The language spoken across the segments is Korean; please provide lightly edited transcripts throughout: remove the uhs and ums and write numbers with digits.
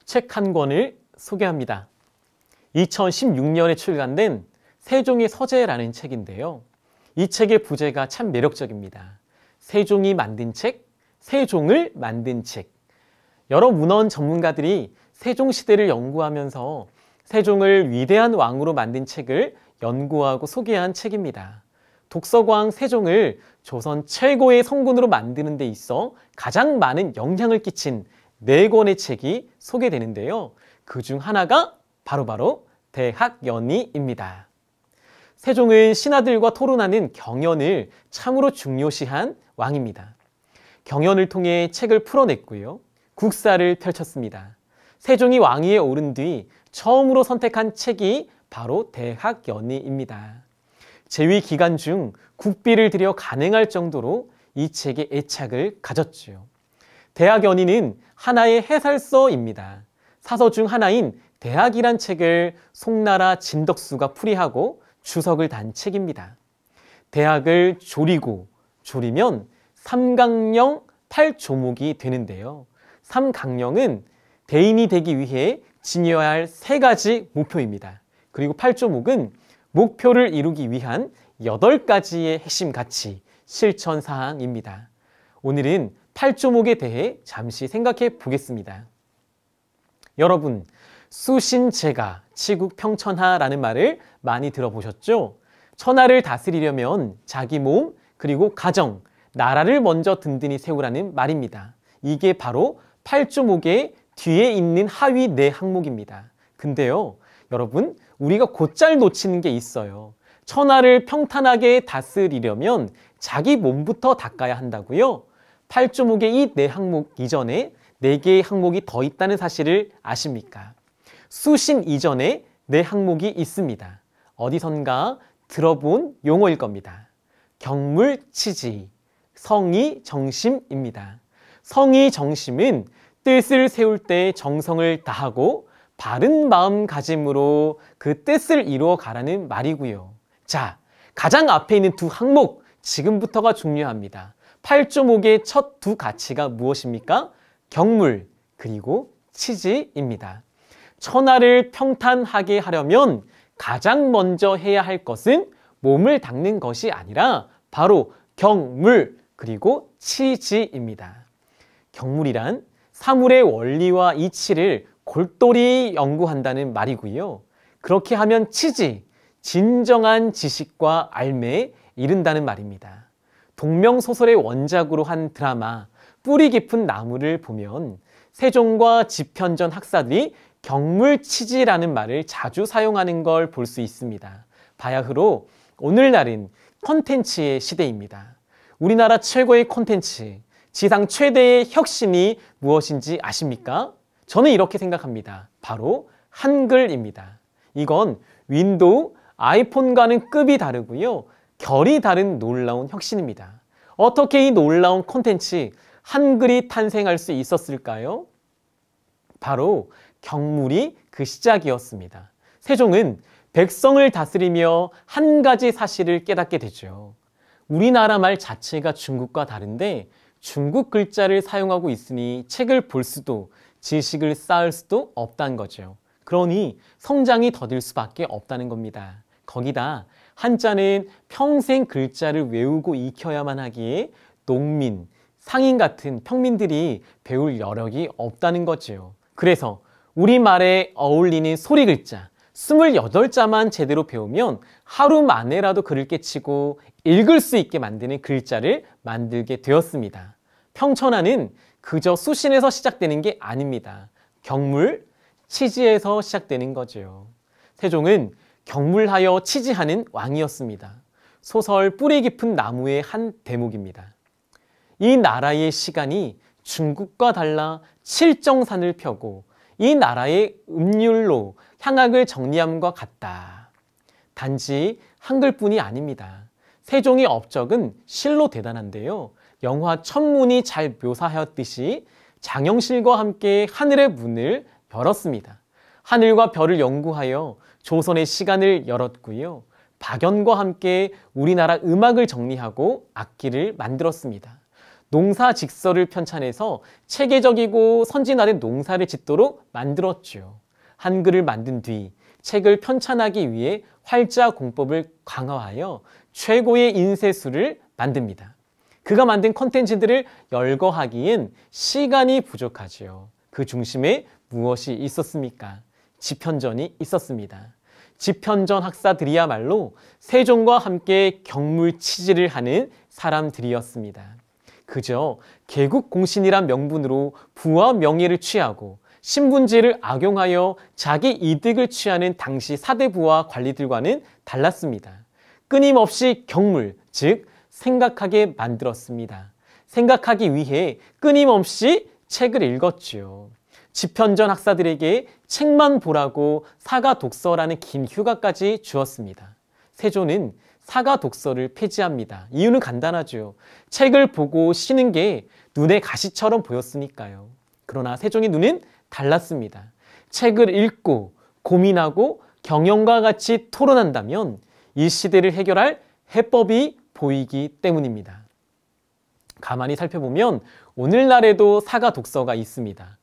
책 한 권을 소개합니다. 2016년에 출간된 세종의 서재라는 책인데요. 이 책의 부제가 참 매력적입니다. 세종이 만든 책, 세종을 만든 책. 여러 문헌 전문가들이 세종시대를 연구하면서 세종을 위대한 왕으로 만든 책을 연구하고 소개한 책입니다. 독서광 세종을 조선 최고의 성군으로 만드는 데 있어 가장 많은 영향을 끼친 4권의 책이 소개되는데요. 그중 하나가 바로 대학연의입니다. 세종은 신하들과 토론하는 경연을 참으로 중요시한 왕입니다. 경연을 통해 책을 풀어냈고요. 국사를 펼쳤습니다. 세종이 왕위에 오른 뒤 처음으로 선택한 책이 바로 대학연의입니다. 재위 기간 중 국비를 들여 간행할 정도로 이 책에 애착을 가졌죠. 대학연의는 하나의 해설서입니다. 사서 중 하나인 대학이란 책을 송나라 진덕수가 풀이하고 주석을 단 책입니다. 대학을 조리면 삼강령 8조목이 되는데요. 삼강령은 대인이 되기 위해 지녀야 할 3가지 목표입니다. 그리고 8조목은 목표를 이루기 위한 8가지의 핵심 가치, 실천 사항입니다. 오늘은 8조목에 대해 잠시 생각해 보겠습니다. 여러분, 수신제가 치국평천하라는 말을 많이 들어보셨죠? 천하를 다스리려면 자기 몸, 그리고 가정, 나라를 먼저 든든히 세우라는 말입니다. 이게 바로 8조목의 뒤에 있는 하위 4항목입니다. 근데요, 여러분, 우리가 곧잘 놓치는 게 있어요. 천하를 평탄하게 다스리려면 자기 몸부터 닦아야 한다고요? 8조목의 이 4항목 이전에 4개의 항목이 더 있다는 사실을 아십니까? 수신 이전에 4항목이 있습니다. 어디선가 들어본 용어일 겁니다. 경물치지, 성의정심입니다. 성의정심은 뜻을 세울 때 정성을 다하고 바른 마음가짐으로 그 뜻을 이루어 가라는 말이고요. 자, 가장 앞에 있는 2항목, 지금부터가 중요합니다. 8조목의 첫 2 가치가 무엇입니까? 경물, 그리고 치지입니다. 천하를 평탄하게 하려면 가장 먼저 해야 할 것은 몸을 닦는 것이 아니라 바로 경물, 그리고 치지입니다. 경물이란 사물의 원리와 이치를 골똘히 연구한다는 말이고요. 그렇게 하면 치지, 진정한 지식과 알매에 이른다는 말입니다. 동명소설의 원작으로 한 드라마 뿌리 깊은 나무를 보면 세종과 집현전 학사들이 경물치지라는 말을 자주 사용하는 걸 볼 수 있습니다. 바야흐로 오늘날은 콘텐츠의 시대입니다. 우리나라 최고의 콘텐츠, 지상 최대의 혁신이 무엇인지 아십니까? 저는 이렇게 생각합니다. 바로 한글입니다. 이건 윈도우, 아이폰과는 급이 다르고요. 결이 다른 놀라운 혁신입니다. 어떻게 이 놀라운 콘텐츠, 한글이 탄생할 수 있었을까요? 바로 경물이 그 시작이었습니다. 세종은 백성을 다스리며 한 가지 사실을 깨닫게 되죠. 우리나라 말 자체가 중국과 다른데 중국 글자를 사용하고 있으니 책을 볼 수도 지식을 쌓을 수도 없다는 거죠. 그러니 성장이 더딜 수밖에 없다는 겁니다. 거기다 한자는 평생 글자를 외우고 익혀야만 하기에 농민, 상인 같은 평민들이 배울 여력이 없다는 거죠. 그래서 우리말에 어울리는 소리 글자 28자만 제대로 배우면 하루 만에라도 글을 깨치고 읽을 수 있게 만드는 글자를 만들게 되었습니다. 평천하는 그저 수신에서 시작되는 게 아닙니다. 경물, 치지에서 시작되는 거죠. 세종은 경물하여 치지하는 왕이었습니다. 소설 뿌리 깊은 나무의 한 대목입니다. 이 나라의 시간이 중국과 달라 칠정산을 펴고 이 나라의 음률로 향학을 정리함과 같다. 단지 한글뿐이 아닙니다. 세종의 업적은 실로 대단한데요. 영화 천문이 잘 묘사하였듯이 장영실과 함께 하늘의 문을 열었습니다. 하늘과 별을 연구하여 조선의 시간을 열었고요. 박연과 함께 우리나라 음악을 정리하고 악기를 만들었습니다. 농사직설을 편찬해서 체계적이고 선진화된 농사를 짓도록 만들었죠. 한글을 만든 뒤 책을 편찬하기 위해 활자 공법을 강화하여 최고의 인쇄술을 만듭니다. 그가 만든 콘텐츠들을 열거하기엔 시간이 부족하지요. 그 중심에 무엇이 있었습니까? 집현전이 있었습니다. 집현전 학사들이야말로 세종과 함께 경물치지를 하는 사람들이었습니다. 그저 개국공신이란 명분으로 부와 명예를 취하고 신분제를 악용하여 자기 이득을 취하는 당시 사대부와 관리들과는 달랐습니다. 끊임없이 경물, 즉 생각하게 만들었습니다. 생각하기 위해 끊임없이 책을 읽었지요. 집현전 학사들에게 책만 보라고 사가 독서라는 긴 휴가까지 주었습니다. 세조는 사가 독서를 폐지합니다. 이유는 간단하죠. 책을 보고 쉬는 게 눈에 가시처럼 보였으니까요. 그러나 세종의 눈은 달랐습니다. 책을 읽고 고민하고 경영과 같이 토론한다면 이 시대를 해결할 해법이 보이기 때문입니다. 가만히 살펴보면 오늘날에도 사가 독서가 있습니다.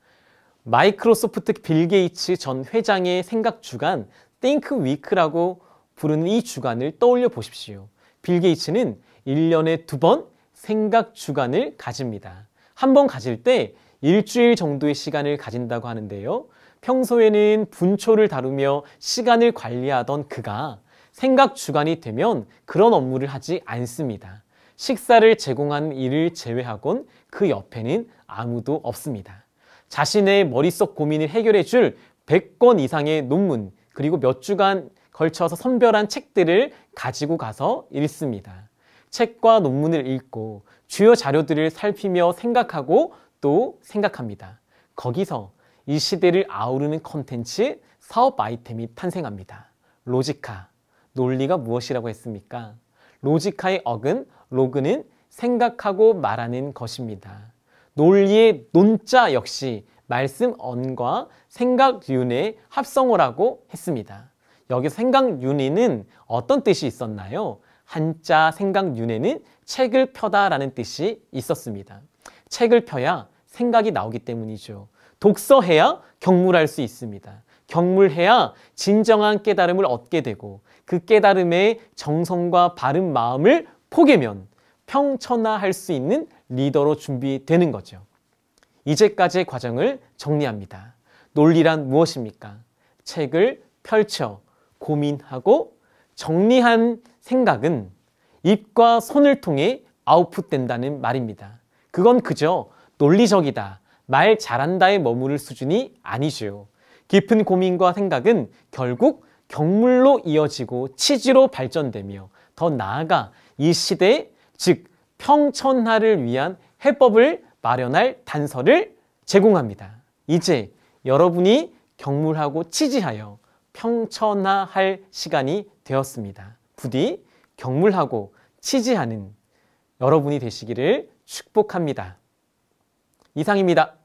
마이크로소프트 빌 게이츠 전 회장의 생각 주간 Think Week라고 부르는 이 주간을 떠올려 보십시오. 빌 게이츠는 1년에 2번 생각 주간을 가집니다. 한 번 가질 때 일주일 정도의 시간을 가진다고 하는데요. 평소에는 분초를 다루며 시간을 관리하던 그가 생각 주간이 되면 그런 업무를 하지 않습니다. 식사를 제공하는 일을 제외하곤 그 옆에는 아무도 없습니다. 자신의 머릿속 고민을 해결해 줄 100권 이상의 논문, 그리고 몇 주간 걸쳐서 선별한 책들을 가지고 가서 읽습니다. 책과 논문을 읽고 주요 자료들을 살피며 생각하고 또 생각합니다. 거기서 이 시대를 아우르는 콘텐츠, 사업 아이템이 탄생합니다. 로지카, 논리가 무엇이라고 했습니까? 로지카의 어근, 로그는 생각하고 말하는 것입니다. 논리의 논자 역시 말씀 언과 생각윤의 합성어라고 했습니다. 여기서 생각윤의는 어떤 뜻이 있었나요? 한자 생각윤회는 책을 펴다라는 뜻이 있었습니다. 책을 펴야 생각이 나오기 때문이죠. 독서해야 경물할 수 있습니다. 경물해야 진정한 깨달음을 얻게 되고 그 깨달음의 정성과 바른 마음을 포개면 평천하할 수 있는 리더로 준비되는 거죠. 이제까지의 과정을 정리합니다. 논리란 무엇입니까? 책을 펼쳐 고민하고 정리한 생각은 입과 손을 통해 아웃풋된다는 말입니다. 그건 그저 논리적이다, 말 잘한다에 머무를 수준이 아니죠. 깊은 고민과 생각은 결국 경물로 이어지고 치지로 발전되며 더 나아가 이 시대, 즉 평천하를 위한 해법을 마련할 단서를 제공합니다. 이제 여러분이 경물하고 치지하여 평천하할 시간이 되었습니다. 부디 경물하고 치지하는 여러분이 되시기를 축복합니다. 이상입니다.